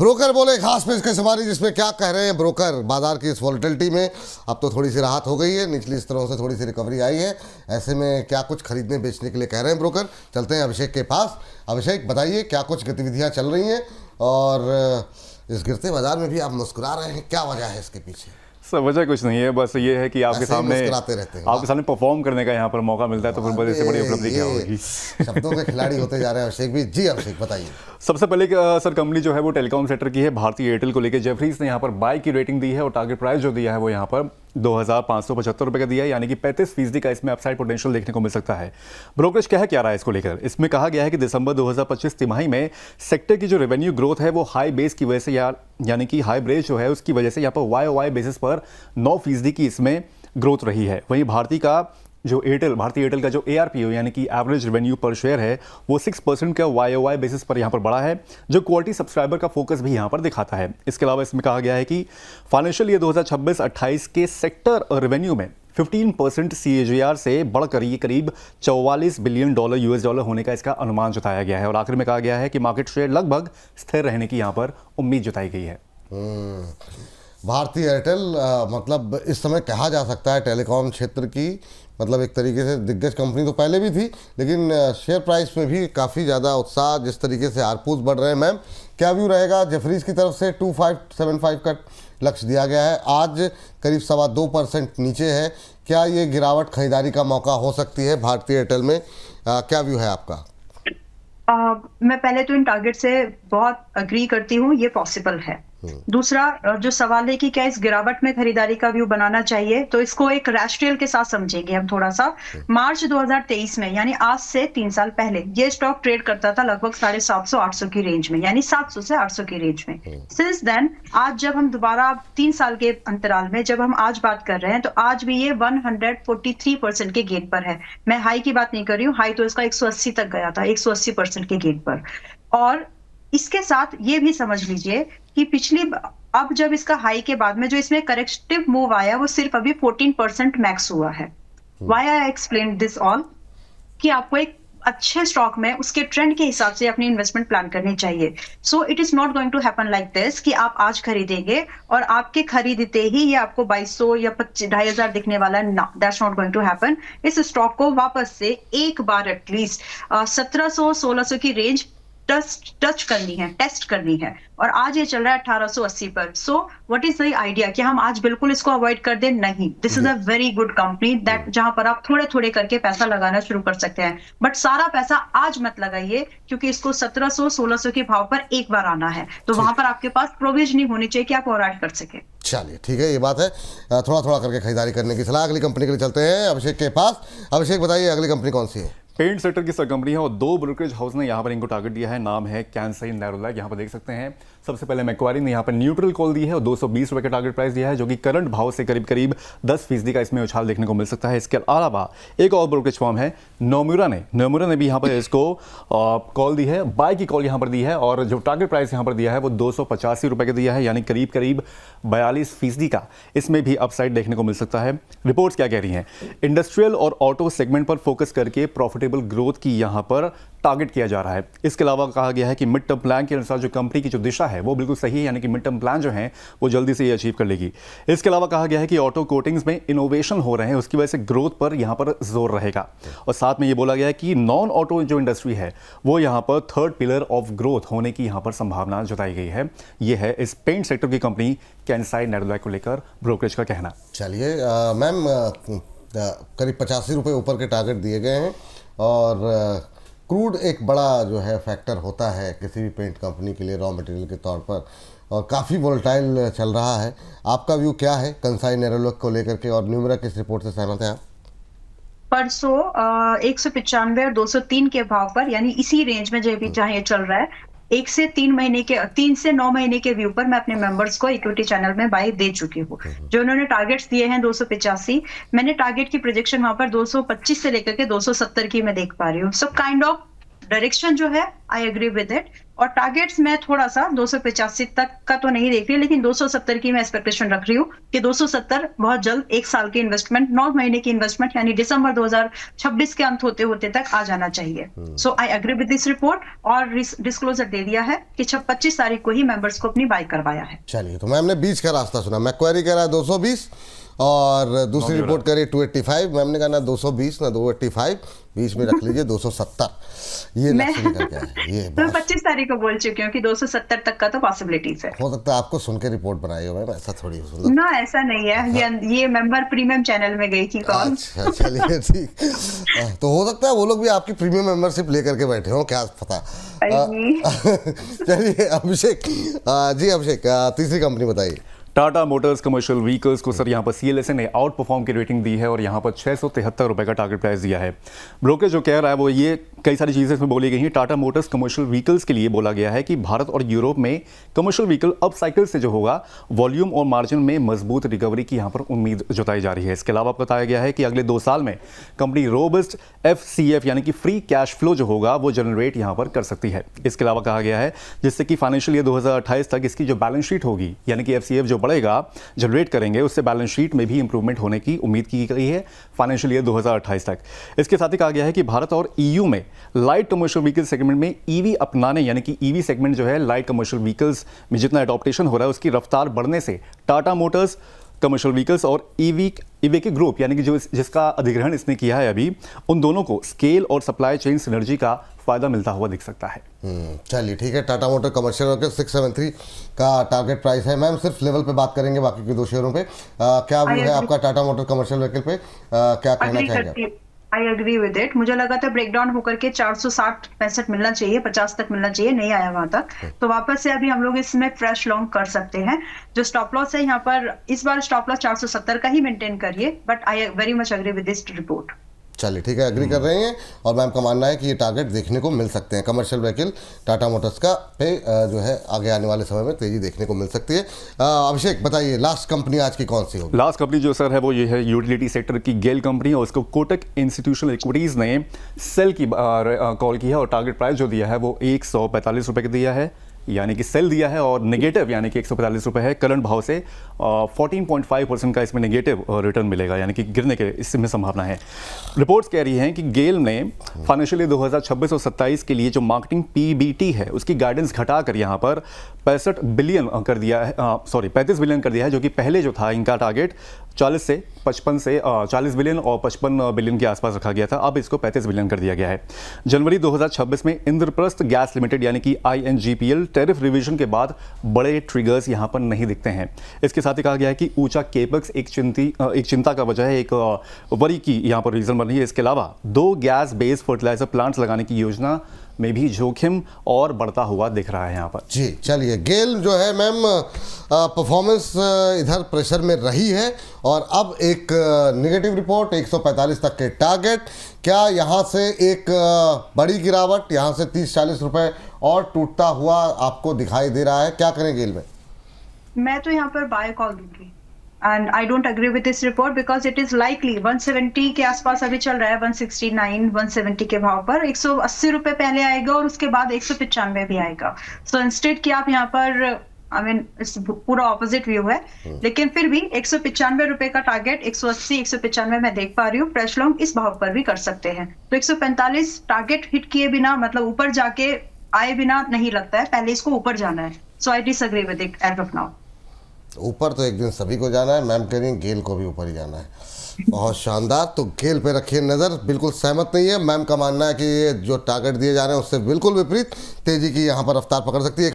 Broker बोले खास पेशकश हमारी, जिसमें क्या कह रहे हैं ब्रोकर बाजार की इस वॉलेटिलिटी में। अब तो थोड़ी सी राहत हो गई है, निचली स्तरों से थोड़ी सी रिकवरी आई है, ऐसे में क्या कुछ खरीदने बेचने के लिए कह रहे हैं ब्रोकर। चलते हैं अभिषेक के पास। अभिषेक बताइए क्या कुछ गतिविधियां चल रही हैं, और इस गिरते बाजार में भी आप मुस्कुरा रहे हैं, क्या वजह है इसके पीछे? सर वजह कुछ नहीं है, बस ये है कि आपके सामने परफॉर्म करने का यहाँ पर मौका मिलता है, तो फिर बड़ी से बड़ी उपलब्धि क्या होगी। शब्दों के खिलाड़ी होते जा रहे हैं अभिषेक भी जी। अभिषेक बताइए। सबसे पहले सर कंपनी जो है वो टेलीकॉम सेक्टर की है, भारतीय एयरटेल को लेकर जेफरीज ने यहाँ पर बाय की रेटिंग दी है, और टारगेट प्राइस जो दिया है वो यहाँ पर 2,575 रुपये का दिया है, यानी कि 35% का इसमें अपसाइड पोटेंशियल देखने को मिल सकता है। ब्रोकरेज कह क्या रहा है इसको लेकर? इसमें कहा गया है कि दिसंबर 2025 तिमाही में सेक्टर की जो रेवेन्यू ग्रोथ है वो हाई बेस की वजह से, यानी कि हाई बेस जो है उसकी वजह से यहाँ पर YOY बेसिस पर 9% की इसमें ग्रोथ रही है। वहीं भारतीय एयरटेल का जो ARPU यानी कि एवरेज रेवेन्यू पर शेयर है वो 6% का YOY बेसिस पर यहाँ पर बढ़ा है, जो क्वालिटी सब्सक्राइबर का फोकस भी यहाँ पर दिखाता है। इसके अलावा इसमें कहा गया है कि फाइनेंशियल ईयर 2026-28 के सेक्टर रेवेन्यू में 15% CAGR से बढ़कर ये करीब $44 बिलियन US होने का इसका अनुमान जताया गया है। और आखिर में कहा गया है कि मार्केट शेयर लगभग स्थिर रहने की यहाँ पर उम्मीद जताई गई है। भारतीय एयरटेल मतलब इस समय कहा जा सकता है टेलीकॉम क्षेत्र की, मतलब एक तरीके से दिग्गज कंपनी तो पहले भी थी, लेकिन शेयर प्राइस में भी काफ़ी ज़्यादा उत्साह, जिस तरीके से आरपूज बढ़ रहे हैं। मैम क्या व्यू रहेगा? जेफरीज की तरफ से 2575 का लक्ष्य दिया गया है, आज करीब 2.25% नीचे है। क्या ये गिरावट खरीदारी का मौका हो सकती है भारतीय एयरटेल में? क्या व्यू है आपका? मैं पहले तो इन टारगेट से बहुत अग्री करती हूँ, ये पॉसिबल है। दूसरा जो सवाल है कि क्या इस गिरावट में खरीदारी का व्यू बनाना चाहिए, तो इसको एक रैशनल के साथ समझेंगे हम थोड़ा सा। मार्च 2023 में, यानी आज से 3 साल पहले, ये स्टॉक ट्रेड करता था लगभग 750-800 की रेंज में, यानी 700 से 800 की रेंज में। सिंस देन आज जब हम दोबारा 3 साल के अंतराल में जब हम आज बात कर रहे हैं, तो आज भी ये 143% के गेन पर है। मैं हाई की बात नहीं कर रही हूँ, हाई तो इसका 180 तक गया था, 180% के गेन पर। और इसके साथ ये भी समझ लीजिए कि अब जब इसका हाई के बाद में जो इसमें करेक्टिव मूव आया वो सिर्फ अभी 14% मैक्स हुआ है। Why I explain this all, कि आपको एक अच्छे स्टॉक में उसके ट्रेंड के हिसाब से अपनी इन्वेस्टमेंट प्लान करनी चाहिए। So it is not going to happen like this कि आप आज खरीदेंगे और आपके खरीदते ही ये आपको 2200 या 2,500 दिखने वाला है। ना, that's not going to happen. इस स्टॉक को वापस से एक बार एटलीस्ट 1700-1600 की रेंज टच करनी है, टेस्ट करनी है, और आज ये चल रहा है 1880 पर। So what is the idea कि हम आज बिल्कुल इसको अवॉइड कर दें? नहीं, this is a very good company that जहां पर आप थोड़े थोड़े करके पैसा लगाना शुरू कर सकते हैं, बट सारा पैसा आज मत लगाइए, क्योंकि इसको 1700-1600 के भाव पर एक बार आना है, तो वहां पर आपके पास प्रोविजन नहीं होनी चाहिए कि आप अवॉइड कर सके। चलिए ठीक है, ये बात है। थोड़ा थोड़ा करके खरीदारी करने की सलाह। अगली कंपनी के लिए चलते हैं अभिषेक के पास। अभिषेक बताइए अगली कंपनी कौन सी है? पेंट सेक्टर की सब कंपनी है, और 2 ब्रोकरेज हाउस ने यहाँ पर इनको टारगेट दिया है। नाम है कैंसाई नेरोलैक, यहाँ पर देख सकते हैं। सबसे पहले मैक्वारी ने यहाँ पर न्यूट्रल कॉल दी है और 220 रुपये का टारगेट प्राइस दिया है, जो कि करंट भाव से करीब करीब 10% का इसमें उछाल देखने को मिल सकता है। इसके अलावा एक और ब्रोकरेज फर्म है नोमुरा ने भी यहाँ पर इसको कॉल दी है, बाय की कॉल यहाँ पर दी है, और जो टारगेट प्राइस यहाँ पर दिया है वो 285 रुपये का दिया है, यानी करीब करीब 42% का इसमें भी अपसाइड देखने को मिल सकता है। रिपोर्ट्स क्या कह रही हैं? इंडस्ट्रियल और ऑटो सेगमेंट पर फोकस करके प्रॉफिटेबल ग्रोथ की यहाँ पर टारगेट किया जा रहा है। इसके अलावा कहा गया है कि मिड टर्म प्लान के अनुसार जो कंपनी की जो दिशा है वो बिल्कुल सही है, यानी कि मिड टर्म प्लान जो है वो जल्दी से ये अचीव कर लेगी। इसके अलावा कहा गया है कि ऑटो कोटिंग्स में इनोवेशन हो रहे हैं, उसकी वजह से ग्रोथ पर यहाँ पर जोर रहेगा। और साथ में ये बोला गया है कि नॉन ऑटो जो इंडस्ट्री है वो यहाँ पर थर्ड पिलर ऑफ ग्रोथ होने की यहाँ पर संभावना जताई गई है। ये है इस पेंट सेक्टर की कंपनी कैंसाई नेरोलैक को लेकर ब्रोकरेज का कहना। चलिए मैम, करीब 85 रुपये ऊपर के टारगेट दिए गए हैं, और क्रूड एक बड़ा जो है फैक्टर होता है किसी भी पेंट कंपनी के लिए रॉ मटेरियल के तौर पर, और काफ़ी वोलेटाइल चल रहा है। आपका व्यू क्या है कैंसाई नेरोलैक को लेकर के, और न्यूमरा किस रिपोर्ट से सहमत हैं आप? परसों 195 और 203 के भाव पर, यानी इसी रेंज में जहाँ ये चल रहा है, 3 से 9 महीने के व्यू पर मैं अपने मेंबर्स को इक्विटी चैनल में बाय दे चुकी हूँ। जो उन्होंने टारगेट्स दिए हैं 285, मैंने टारगेट की प्रोजेक्शन वहां पर 225 से लेकर के 270 की मैं देख पा रही हूँ। सो काइंड ऑफ डायरेक्शन जो है आई एग्री विद इट। और टारगेट्स मैं थोड़ा सा 285 तक का तो नहीं देख रही, लेकिन 270 की मैं एक्सपेक्टेशन रख रही हूँ कि 270 बहुत जल्द 1 साल की इन्वेस्टमेंट, 9 महीने की इन्वेस्टमेंट यानी दिसंबर 2026 के अंत होते होते तक आ जाना चाहिए। So I agree with this report और डिस्क्लोजर दे दिया है कि 25 तारीख को ही मेंबर्स को अपनी बाय करवाया है। चलिए, तो मैम ने बीच का रास्ता सुना। मैक्वारी कह रहा है 220 और दूसरी रिपोर्ट कह रही है 285। मैम ने कहा ना 220 ना 285, बीच में रख लीजिए 270। ये लक्ष्य निकल के आया। ये तो 25 तारीख को बोल चुकी हूँ कि 270 तक का तो पॉसिबिलिटीज है। हो सकता है आपको सुन के रिपोर्ट बनाई हो मैम, ऐसा थोड़ी हो सकता। ना ऐसा नहीं है, ये मेंबर प्रीमियम चैनल में गई थी कॉल। अच्छा, चलिए ठीक। तो हो सकता है वो लोग भी आपकी प्रीमियम मेंबरशिप लेकर के बैठे हो, क्या पता। चलिए अभिषेक जी, अभिषेक तीसरी कंपनी बताइए। टाटा मोटर्स कमर्शियल व्हीकल्स को सर यहाँ पर CLSA ने आउट परफॉर्म की रेटिंग दी है और यहाँ पर 673 रुपये का टारगेट प्राइस दिया है। ब्रोकर जो कह रहा है वो ये कई सारी चीज़ें इसमें बोली गई हैं। टाटा मोटर्स कमर्शियल व्हीकल्स के लिए बोला गया है कि भारत और यूरोप में कमर्शियल व्हीकल अप साइकिल से जो होगा वॉल्यूम और मार्जिन में मजबूत रिकवरी की यहाँ पर उम्मीद जताई जा रही है। इसके अलावा बताया गया है कि अगले 2 साल में कंपनी रोबस्ट FCF यानी कि फ्री कैश फ्लो जो होगा वो जनरेट यहाँ पर कर सकती है। इसके अलावा कहा गया है जिससे कि फाइनेंशियल ईयर 2028 तक इसकी जो बैलेंस शीट होगी यानी कि FCF जो बढ़ेगा जनरेट करेंगे उससे बैलेंस शीट में भी इंप्रूवमेंट होने की उम्मीद की गई है फाइनेंशियल ईयर 2028 तक। इसके साथ ही कहा गया है कि भारत और EU में लाइट कमर्शियल व्हीकल सेगमेंट में EV अपनाने यानी कि EV सेगमेंट जो है लाइट कमर्शियल व्हीकल्स में जितना एडॉप्टेशन हो रहा है उसकी रफ्तार बढ़ने से टाटा मोटर्स कमर्शियल व्हीकल्स और इवेके ग्रुप यानी कि जो जिसका अधिग्रहण इसने किया है अभी, उन दोनों को स्केल और सप्लाई चेन सिनर्जी का फायदा मिलता हुआ दिख सकता है। चलिए ठीक है। टाटा मोटर कमर्शियल व्हीकल 673 का टारगेट प्राइस है। मैम सिर्फ लेवल पे बात करेंगे, बाकी के 2 शेयरों पे क्या व्यू है आपका टाटा मोटर कमर्शियल व्हीकल पे, क्या कहना चाहेंगे? I agree with it. मुझे लगा था ब्रेकडाउन होकर के 460-65 मिलना चाहिए, 50 तक मिलना चाहिए, नहीं आया वहां तक। तो वापस से अभी हम लोग इसमें फ्रेश लॉन्ग कर सकते हैं। जो स्टॉप लॉस है यहाँ पर इस बार स्टॉप लॉस 470 का ही मेंटेन करिए, but I very much agree with this report. चलिए ठीक है, एग्री कर रहे हैं और मैम का मानना है कि ये टारगेट देखने को मिल सकते हैं कमर्शियल व्हीकल टाटा मोटर्स का पे जो है आगे आने वाले समय में तेजी देखने को मिल सकती है। अभिषेक बताइए लास्ट कंपनी आज की कौन सी होगी? लास्ट कंपनी जो सर है वो ये है यूटिलिटी सेक्टर की गेल कंपनी और उसको कोटक इंस्टीट्यूशनल इक्विटीज ने सेल की कॉल की है और टारगेट प्राइस जो दिया है वो 145 रुपये का दिया है यानी कि सेल दिया है और नेगेटिव यानी कि 145 रुपये है। करंट भाव से 14.5% का इसमें नेगेटिव रिटर्न मिलेगा यानी कि गिरने के इसमें संभावना है। रिपोर्ट्स कह रही हैं कि गेल ने फाइनेंशियल ईयर 2026 और 27 के लिए जो मार्केटिंग PBT है उसकी गाइडेंस घटाकर यहाँ पर 65 बिलियन कर दिया है, 35 बिलियन कर दिया है, जो कि पहले जो था इनका टारगेट 40 बिलियन और 55 बिलियन के आसपास रखा गया था। अब इसको 35 बिलियन कर दिया गया है। जनवरी 2026 में इंद्रप्रस्थ गैस लिमिटेड यानी कि INGPL टैरिफ रिवीजन के बाद बड़े ट्रिगर्स यहां पर नहीं दिखते हैं। इसके साथ ही कहा गया है कि ऊंचा केपेक्स एक चिंता का वजह है, एक वरी की यहां पर रीजन बन रही है। इसके अलावा 2 गैस बेस्ड फर्टिलाइजर प्लांट्स लगाने की योजना में भी जोखिम और बढ़ता हुआ दिख रहा है यहाँ पर। जी चलिए, गेल जो है मैम परफॉर्मेंस इधर प्रेशर में रही है और अब एक नेगेटिव रिपोर्ट 145 तक के टारगेट। क्या यहाँ से एक बड़ी गिरावट यहाँ से 30-40 रुपए और टूटता हुआ आपको दिखाई दे रहा है? क्या करें गेल में? मैं तो यहाँ पर बाय कॉल दूंगी and I don't agree with this report because it is likely 170 के आसपास अभी चल रहा है, 169 170 के भाव पर 180 रुपए पहले आएगा और उसके बाद 195 भी आएगा। सो इंस्टेड कि आप यहाँ पर पूरा ऑपोजिट व्यू है, लेकिन फिर भी 195 रुपए का टारगेट 180 195 मैं देख पा रही हूँ। फ्रेश लॉन्ग इस भाव पर भी कर सकते हैं। तो 145 टारगेट हिट किए बिना, मतलब ऊपर जाके आए बिना नहीं लगता है, पहले इसको ऊपर जाना है। So I disagree with it as of now. ऊपर तो एक दिन सभी को जाना है, मैम कह रही हैं गेल को भी ऊपर ही जाना है। बहुत शानदार। तो गेल पे रखिए नज़र, बिल्कुल सहमत नहीं है। मैम का मानना है कि ये जो टारगेट दिए जा रहे हैं उससे बिल्कुल विपरीत तेजी की यहाँ पर रफ्तार पकड़ सकती है।